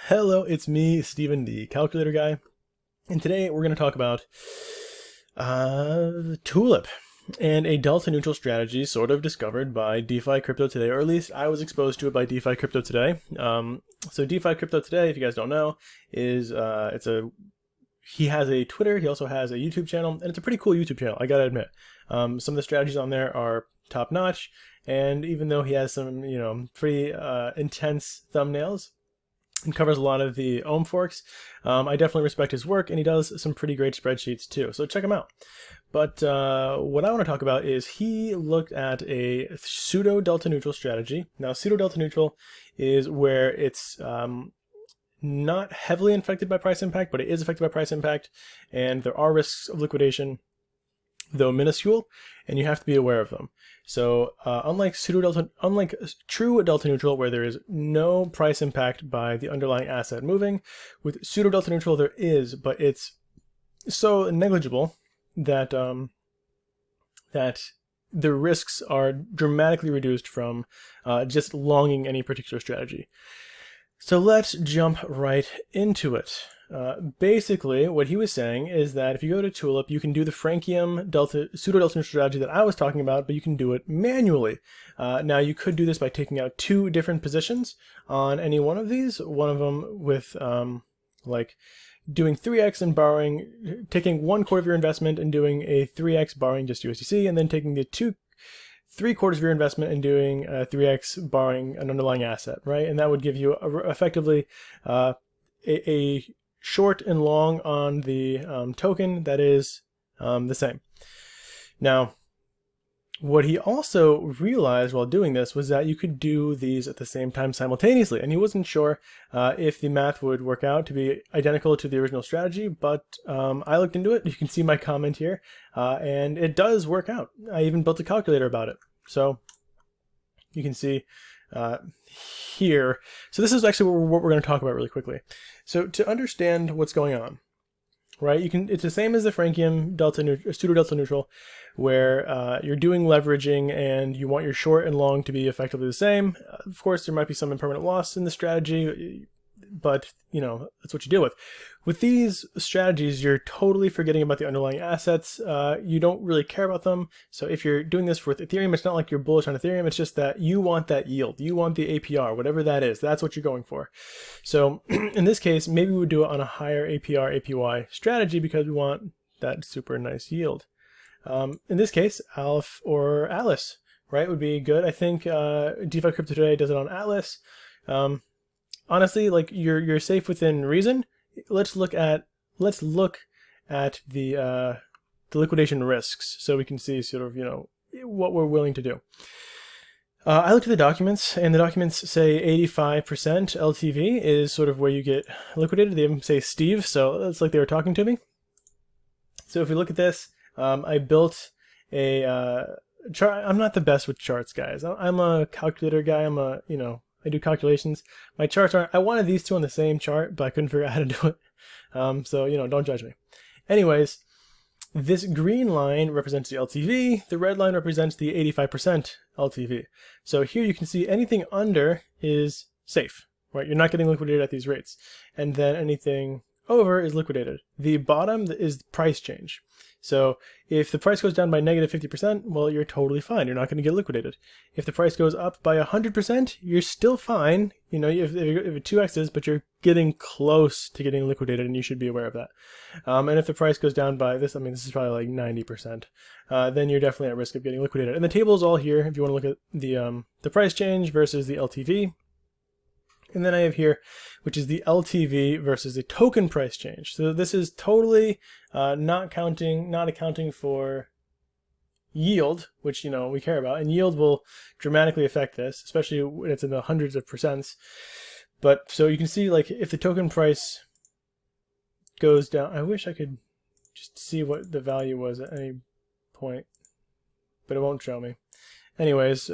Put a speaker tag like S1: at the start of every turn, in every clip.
S1: Hello, it's me, Steven, the calculator guy, and today we're going to talk about Tulip and a delta neutral strategy sort of discovered by DeFi Crypto Today, or at least I was exposed to it by DeFi Crypto Today. So DeFi Crypto Today, if you guys don't know, is he has a Twitter, he also has a YouTube channel, and it's a pretty cool YouTube channel, I gotta admit. Some of the strategies on there are top notch, and even though he has some, pretty intense thumbnails, and covers a lot of the ohm forks. I definitely respect his work, and he does some pretty great spreadsheets too, so check him out. But what I want to talk about is he looked at a pseudo delta neutral strategy. Now, pseudo delta neutral is where it's not heavily affected by price impact, but it is affected by price impact, and there are risks of liquidation, though minuscule, and you have to be aware of them. So unlike true delta neutral, where there is no price impact by the underlying asset moving, with pseudo delta neutral there is, but it's so negligible that that the risks are dramatically reduced from just longing any particular strategy. So let's jump right into it. Basically, what he was saying is that if you go to Tulip, you can do the Frankium pseudo delta neutral strategy that I was talking about, but you can do it manually. Now, you could do this by taking out two different positions on any one of these. One of them with like doing 3x and borrowing, taking 1/4 of your investment and doing a 3x borrowing just USDC, and then taking the 3/4 of your investment and doing 3x borrowing an underlying asset, right? And that would give you effectively a short and long on the token that is the same. Now, what he also realized while doing this was that you could do these at the same time simultaneously, and he wasn't sure if the math would work out to be identical to the original strategy, but I looked into it. You can see my comment here, and it does work out. I even built a calculator about it. So you can see here. So this is actually what we're going to talk about really quickly. So to understand what's going on, right? It's the same as the Frankium pseudo delta neutral, where you're doing leveraging and you want your short and long to be effectively the same. Of course, there might be some impermanent loss in the strategy, but that's what you deal with. With these strategies, you're totally forgetting about the underlying assets. You don't really care about them. So if you're doing this with Ethereum, it's not like you're bullish on Ethereum. It's just that you want that yield. You want the APR, whatever that is. That's what you're going for. So in this case, maybe we would do it on a higher APR, APY strategy because we want that super nice yield. In this case, Alf or Alice, right, would be good. I think DeFi Crypto Today does it on Atlas. Honestly, like you're safe within reason. Let's look at the liquidation risks so we can see sort of what we're willing to do. I looked at the documents, and the documents say 85% LTV is sort of where you get liquidated. They even say Steve, so it's like they were talking to me. So if we look at this, I built a chart. I'm not the best with charts, guys. I'm a calculator guy. I do calculations. My charts aren't. I wanted these two on the same chart, but I couldn't figure out how to do it. So don't judge me. Anyways, this green line represents the LTV. The red line represents the 85% LTV. So here you can see anything under is safe, right? You're not getting liquidated at these rates, and then anything over is liquidated. The bottom is price change. So if the price goes down by negative 50%, well, you're totally fine. You're not going to get liquidated. If the price goes up by 100%, you're still fine. If it 2x's, but you're getting close to getting liquidated, and you should be aware of that. And if the price goes down by this is probably like 90%, then you're definitely at risk of getting liquidated. And the table is all here if you want to look at the price change versus the LTV. And then I have here, which is the LTV versus the token price change. So this is totally not accounting for yield, which we care about, and yield will dramatically affect this, especially when it's in the hundreds of percents. But so you can see, like, if the token price goes down, I wish I could just see what the value was at any point, but it won't show me. Anyways,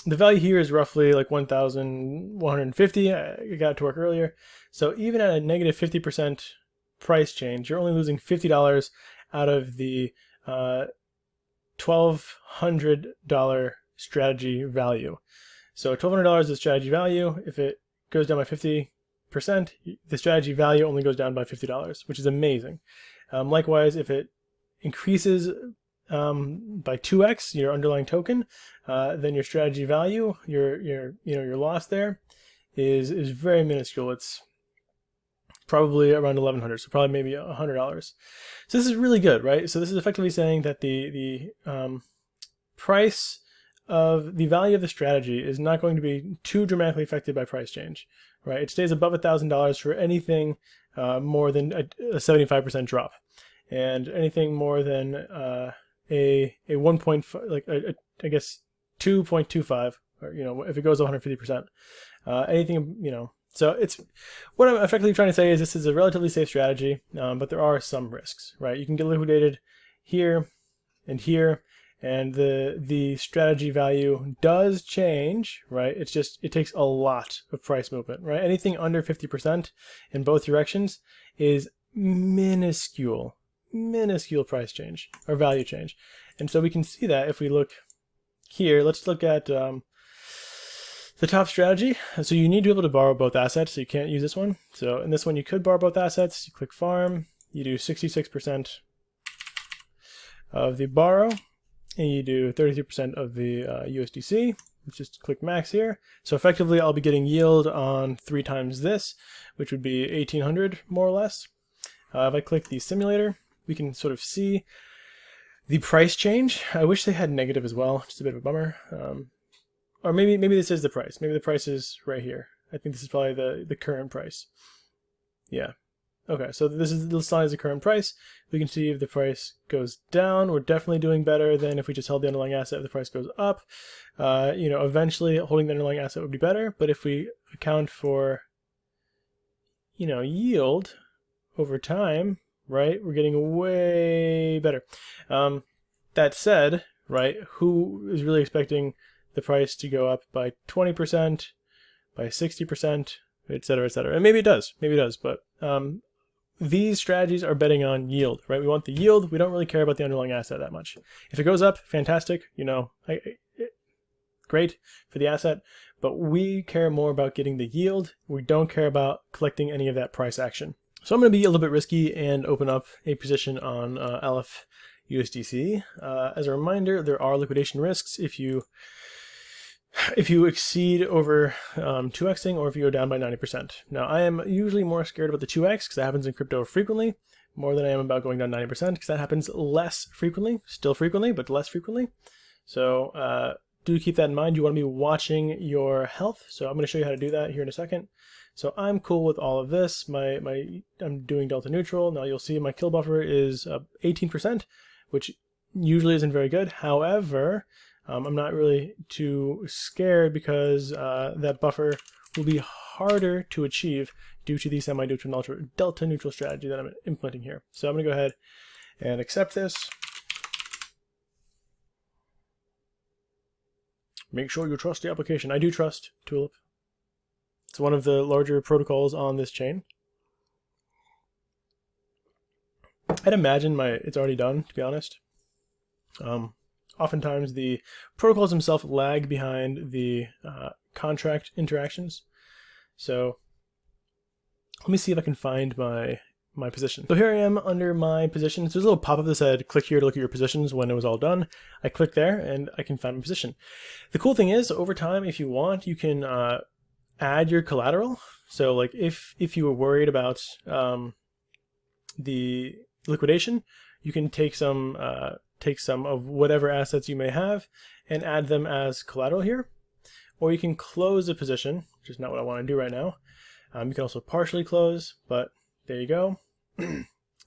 S1: the value here is roughly like 1,150. I got it to work earlier. So even at a negative 50% price change, you're only losing $50 out of the $1,200 strategy value. So $1,200 is strategy value. If it goes down by 50, the strategy value only goes down by $50, which is amazing. Likewise, if it increases by 2x your underlying token, then your strategy value, your loss there is very minuscule. It's probably around $1,100, so probably maybe $100. So this is really good, right? So this is effectively saying that the price of the value of the strategy is not going to be too dramatically affected by price change, right? It stays above $1,000 for anything more than a 75% drop, and anything more than a 1.5, like I guess 2.25, or if it goes 150%, anything, So it's what I'm effectively trying to say is this is a relatively safe strategy, but there are some risks, right? You can get liquidated here and here, and the strategy value does change, right? It's just, it takes a lot of price movement, right? Anything under 50% in both directions is minuscule price change or value change. And so we can see that if we look here. Let's look at the top strategy. So you need to be able to borrow both assets, so you can't use this one. So in this one you could borrow both assets. You click farm, you do 66% of the borrow, and you do 33% of the USDC. Let's just click max here. So effectively I'll be getting yield on 3 times this, which would be 1,800 more or less. If I click the simulator, we can sort of see the price change. I wish they had negative as well, just a bit of a bummer. Or maybe this is the price. Maybe the price is right here. I think this is probably the current price. Yeah. Okay, so this line is the current price. We can see if the price goes down, we're definitely doing better than if we just held the underlying asset. If the price goes up, eventually holding the underlying asset would be better. But if we account for, yield over time, right, we're getting way better. That said, right, who is really expecting the price to go up by 20%, by 60%, et cetera, et cetera? And maybe it does, but these strategies are betting on yield, right? We want the yield. We don't really care about the underlying asset that much. If it goes up, fantastic, great for the asset, but we care more about getting the yield. We don't care about collecting any of that price action. So I'm going to be a little bit risky and open up a position on Aleph USDC. As a reminder, there are liquidation risks if you exceed over 2xing, or if you go down by 90%. Now, I am usually more scared about the 2x because that happens in crypto frequently, more than I am about going down 90% because that happens less frequently, still frequently, but less frequently. So do keep that in mind. You want to be watching your health. So I'm going to show you how to do that here in a second. So I'm cool with all of this. I'm doing delta neutral. Now you'll see my kill buffer is 18%, which usually isn't very good. However, I'm not really too scared because that buffer will be harder to achieve due to the semi-neutral delta neutral strategy that I'm implementing here. So I'm going to go ahead and accept this. Make sure you trust the application. I do trust Tulip. It's one of the larger protocols on this chain. I'd imagine it's already done, to be honest. Oftentimes the protocols themselves lag behind the contract interactions. So let me see if I can find my position. So here I am under my positions. There's a little pop-up that said click here to look at your positions when it was all done. I click there and I can find my position. The cool thing is, over time, if you want, you can add your collateral. So like if you were worried about the liquidation, you can take some of whatever assets you may have and add them as collateral here. Or you can close a position, which is not what I want to do right now. You can also partially close, but there you go.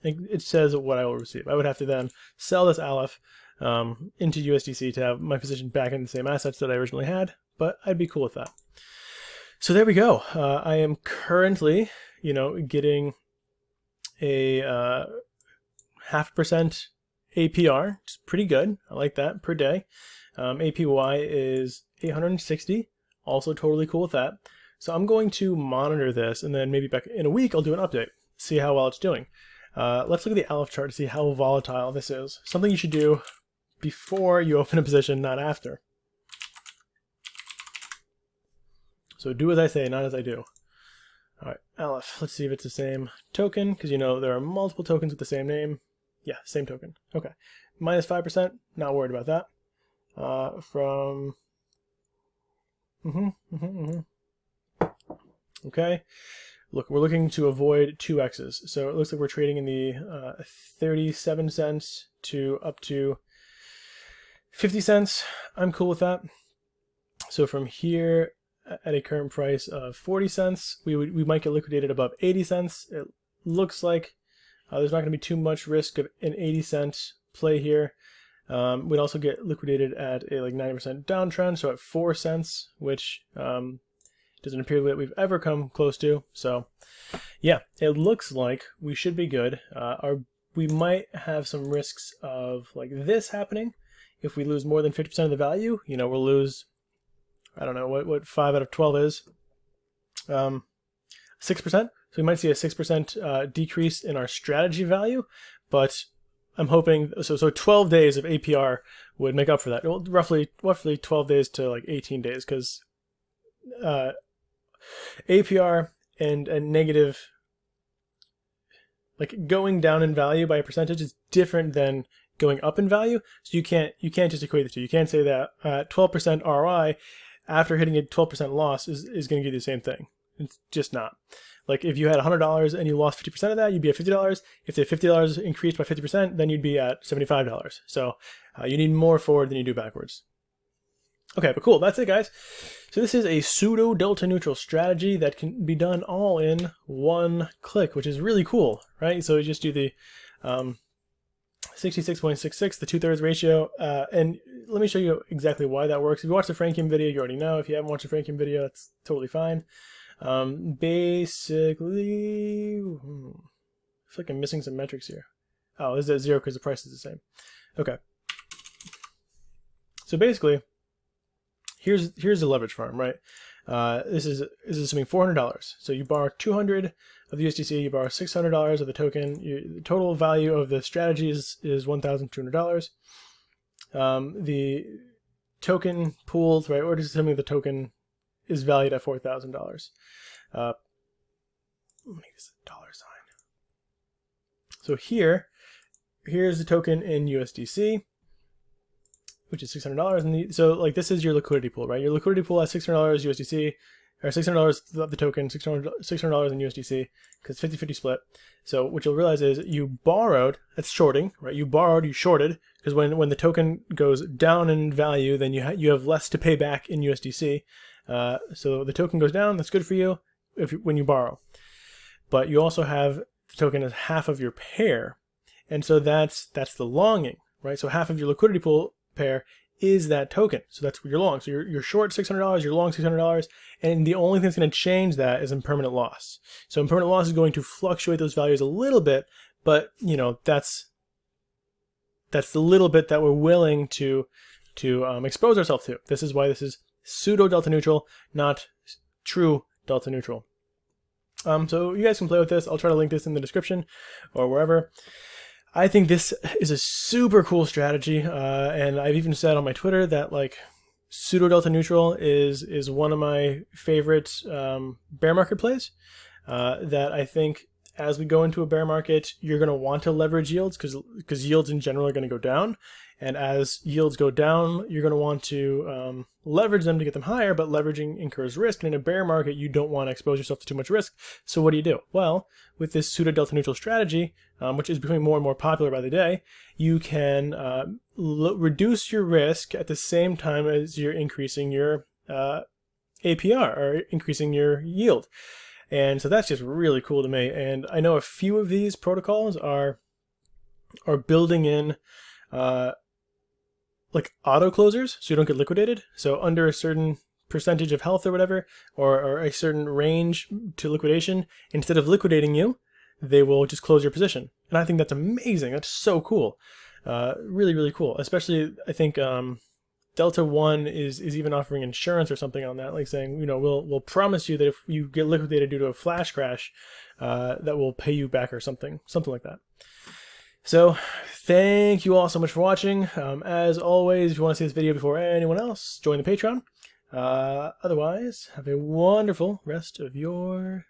S1: It says what I will receive. I would have to then sell this Aleph into USDC to have my position back in the same assets that I originally had, but I'd be cool with that. So there we go. I am currently, getting a 0.5% APR. It's pretty good. I like that per day. APY is 860. Also totally cool with that. So I'm going to monitor this, and then maybe back in a week I'll do an update, see how well it's doing. Let's look at the Aleph chart to see how volatile this is. Something you should do before you open a position, not after. So do as I say, not as I do. All right, Aleph. Let's see if it's the same token, because you know there are multiple tokens with the same name. Yeah, same token. Okay, minus 5%. Not worried about that. From. Okay. Look, we're looking to avoid 2x's. So it looks like we're trading in the 37 cents to up to 50 cents. I'm cool with that. So from here, at a current price of 40 cents, we might get liquidated above 80 cents. It looks like there's not going to be too much risk of an 80-cent play here. We'd also get liquidated at a like 90% downtrend, so at 4 cents, which doesn't appear that we've ever come close to. So yeah, it looks like we should be good. We might have some risks of like this happening. If we lose more than 50% of the value, you know, we'll lose, I don't know what 5 out of 12 is, 6%. So we might see a 6% decrease in our strategy value, but I'm hoping, so 12 days of APR would make up for that. Well, roughly 12 days to like 18 days, because APR and negative, like going down in value by a percentage is different than going up in value. So you can't just equate the two. You can't say that 12% ROI after hitting a 12% loss is going to give you the same thing. It's just not. Like if you had $100 and you lost 50% of that, you'd be at $50. If the $50 increased by 50%, then you'd be at $75. So you need more forward than you do backwards. Okay, but cool, that's it, guys. So this is a pseudo delta neutral strategy that can be done all in one click, which is really cool, right? So you just do the 66.66, the 2/3 ratio, and let me show you exactly why that works. If you watched the Frankium video, you already know. If you haven't watched the Frankium video, that's totally fine. Basically, I feel like I'm missing some metrics here. Oh, is that 0 because the price is the same? Okay. So basically, here's the leverage farm, right? This is assuming $400. So you borrow 200 of the USDC, you borrow $600 of the token. The total value of the strategy is $1,200. The token pooled, right? Or just assuming the token is valued at $4,000. Let me make this a dollar sign. So here's the token in USDC, which is $600. And so like this is your liquidity pool, right? Your liquidity pool has $600 USDC, or $600 of the token, $600 in USDC, because 50-50 split. So what you'll realize is you borrowed, that's shorting, right? You borrowed, you shorted, because when the token goes down in value, then you have less to pay back in USDC. So the token goes down, that's good for you when you borrow. But you also have the token as half of your pair. And so that's the longing, right? So half of your liquidity pool pair is that token. So that's what you're long. So you're short $600, you're long $600, and the only thing that's going to change that is impermanent loss. So impermanent loss is going to fluctuate those values a little bit, but you know that's the little bit that we're willing to expose ourselves to. This is why this is pseudo delta neutral, not true delta neutral. So you guys can play with this. I'll try to link this in the description or wherever. I think this is a super cool strategy, and I've even said on my Twitter that like pseudo delta neutral is one of my favorite bear market plays. That I think as we go into a bear market, you're going to want to leverage yields because yields in general are going to go down, and as yields go down, you're going to want to leverage them to get them higher. But leveraging incurs risk, and in a bear market, you don't want to expose yourself to too much risk. So what do? Well, with this pseudo delta neutral strategy, which is becoming more and more popular by the day, you can reduce your risk at the same time as you're increasing your APR or increasing your yield. And so that's just really cool to me. And I know a few of these protocols are building in like auto closers, so you don't get liquidated. So under a certain percentage of health or whatever, or a certain range to liquidation, instead of liquidating you, they will just close your position. And I think that's amazing. That's so cool. Really, really cool. Especially, I think Delta One is even offering insurance or something on that, like saying, you know, we'll promise you that if you get liquidated due to a flash crash, that will pay you back or something like that. So thank you all so much for watching. As always, if you want to see this video before anyone else, join the Patreon. Otherwise, have a wonderful rest of your